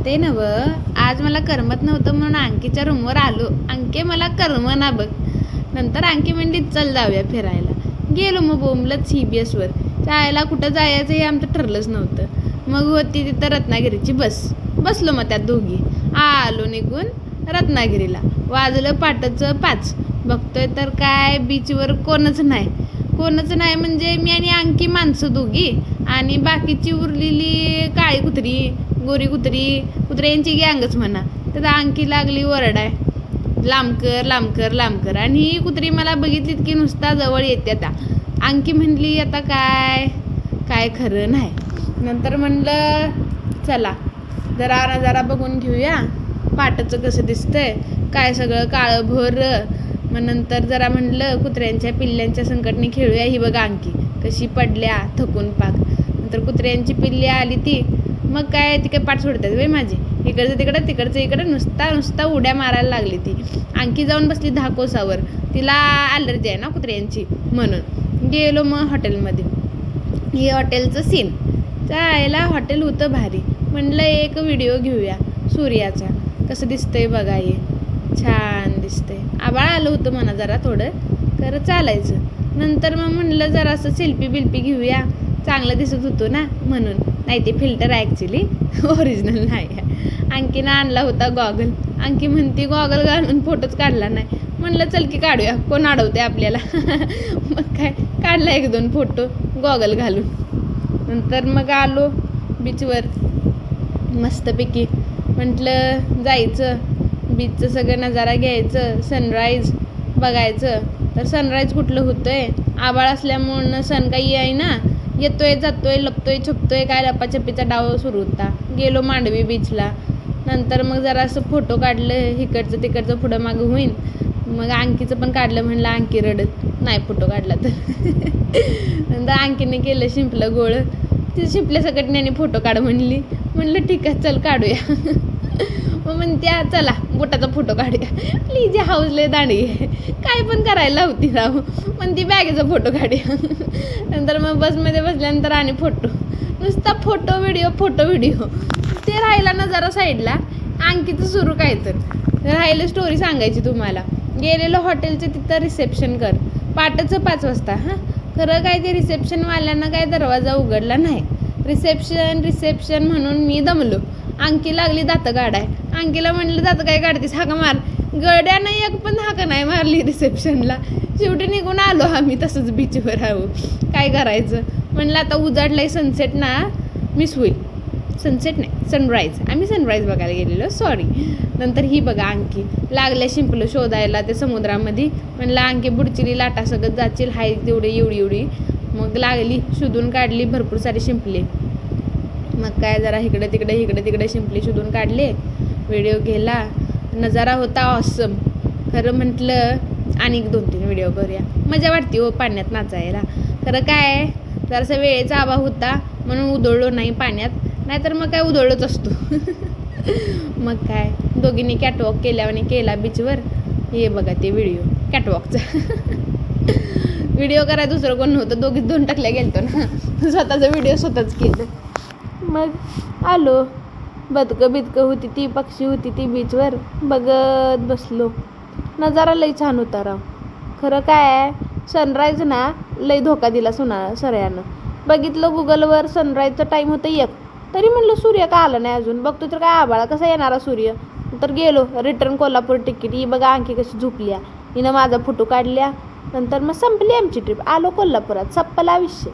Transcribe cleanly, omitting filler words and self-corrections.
ते नव आज मला करमत नव्हतं म्हणून अंकीच्या रूमवर आलो. अंके मला करमना बघ. नंतर अंकी म्हणली चल जाऊया फिरायला. गेलो मग बोंबलत CBSवर. जायला कुठं जायचं हे आमचं ठरलंच नव्हतं. मग होती तिथं रत्नागिरीची बस. बसलो मग त्यात दोघी. आलो निघून रत्नागिरीला. वाजलं पाटचं 5. बघतोय तर काय बीचवर कोणच नाही म्हणजे मी आणि अंकी माणसं दोघी आणि बाकीची उरलेली काळी कुत्री गोरी कुत्र्यांची गँगच म्हणा. तर अंकी लागली ओरडाय लांब कर आणि ही कुत्री मला बघितलीत की नुसता जवळ येते. आता अंकी म्हणली आता काय खरं नाही. नंतर म्हणलं चला जरा बघून घेऊया पाटाचं कसं दिसतंय काय सगळं काळं भोर. मग नंतर जरा म्हणलं कुत्र्यांच्या पिल्ल्यांच्या संकटने खेळूया. ही बघा अंकी कशी पडल्या थकून पाक. नंतर कुत्र्यांची पिल्ली आली ती. मग काय ती काय पाठ सोडतात बाई माझी. इकडचं तिकडं नुसता उड्या मारायला लागली ती. अंकी जाऊन बसली 10 कोसावर. तिला ॲलर्जी आहे ना कुत्र्यांची म्हणून. गेलो मग हॉटेलमध्ये. हे हॉटेलचं सीन जायला हॉटेल होतं भारी. म्हणलं एक व्हिडिओ घेऊया सूर्याचा कसं दिसतंय बघा. हे छान दिसतंय. आभाळ आलं होतं म्हणा जरा थोडं खरं चालायचं. नंतर मग म्हणलं जरा असं सेल्फी घेऊया चांगलं दिसत होतो ना म्हणून. नाही ते फिल्टर आहे ॲक्च्युली ओरिजिनल नाही आहे. अंकीनं आणला होता गॉगल. अंकी म्हणती गॉगल घालून फोटोच काढला नाही. म्हणलं चल की काढूया कोण अडवते आपल्याला. मग काय काढला 1-2 फोटो गॉगल घालून. नंतर मग आलो बीचवर मस्तपैकी. म्हटलं जायचं बीचचं सगळं नजारा घ्यायचं सनराईज बघायचं. तर सनराईज कुठलं होतंय आभाळ असल्यामुळं सन काही आहे ना. येतोय जातोय लपतोय छपतोय काय लपाछपीचा डाव सुरू होता. गेलो मांडवी बीचला. नंतर मग जरा असं फोटो काढलं इकडचं तिकडचं पुढं मागं होईन. मग अंकीचं पण काढलं. म्हणलं अंकी रडत नाही फोटो काढला तर. नंतर अंकीने केलं शिंपलं गोळ. ती शिंपल्यासकट त्याने फोटो काढ म्हणलं ठीक आहे चल काढूया. मग म्हणत्या चला बोटाचा फोटो काढूया. लिजे हाऊसले दांडी काय पण करायला होती राहू. म्हणती बॅगेचा फोटो काढूया. नंतर मग बसमध्ये बसल्यानंतर आणि फोटो नुसता फोटो व्हिडिओ. ते राहिला ना जरा साईडला. अंकीचं सुरू काय तर राहिलं स्टोरी सांगायची तुम्हाला. गेलेलं हॉटेलचं तिथं रिसेप्शन कर पाटाचं 5 वाजता. खरं काय ते रिसेप्शनवाल्यांना काय दरवाजा उघडला नाही. रिसेप्शन म्हणून मी दमलो. अंकी लागली दातं काढाय. अंकीला म्हणलं दातं काय काढतीस हाका मार. गड्यानं एक पण हाका नाही मारली रिसेप्शनला. शेवटी निघून आलो आम्ही तसंच बीचवर आहो. काय करायचं म्हणलं आता उजाडलंय सनसेट ना मिस होईल. सनसेट नाही सनराईज. आम्ही सनराईज बघायला गेलेलो सॉरी. नंतर ही बघा अंकी लागल्या शिंपलं शोधायला ते समुद्रामध्ये. म्हणलं अंकी बुडचिली लाटा सगळं जातील हाय तेवढी एवढी. मग लागली शोधून काढली भरपूर सारी शिंपले. मग काय जरा इकडे तिकडे शिंपले शोधून काढले. व्हिडिओ गेला. नजारा होता ऑसम. खरं म्हटलं आणि 2-3 व्हिडिओ करूया. मजा वाटते हो पाण्यात नाचायला. खरं काय जरासा वेळेचा अभाव होता म्हणून उधळलो नाही पाण्यात. नाहीतर मग काय उधळलोच असतो. मग काय दोघींनी कॅटवॉक केला बीचवर. हे बघा ते व्हिडिओ कॅटवॉकचा. व्हिडिओ करायला दुसरं कोण नव्हतं. 2 टकल्या गेलतो ना. स्वतःचा व्हिडिओ स्वतःच केलं. मग आलो. बदकं होती ती पक्षी होती ती बीचवर बघत बसलो. नजारा लई छान होता राव. खरं काय सनराईज ना लई धोका दिला सऱ्यानं. बघितलं गुगलवर सनराईजचा टाईम होतं 1. तरी म्हणलं सूर्य का आला नाही अजून. बघतो तर काय आभाळा कसा येणारा सूर्य. तर गेलो रिटर्न कोल्हापूर तिकीट. ही बघा अंकी कशी झोपल्या. हिनं माझा फोटो काढल्या. नंतर मग संपली आमची ट्रिप. आलो कोल्हापुरात. संपला विषय.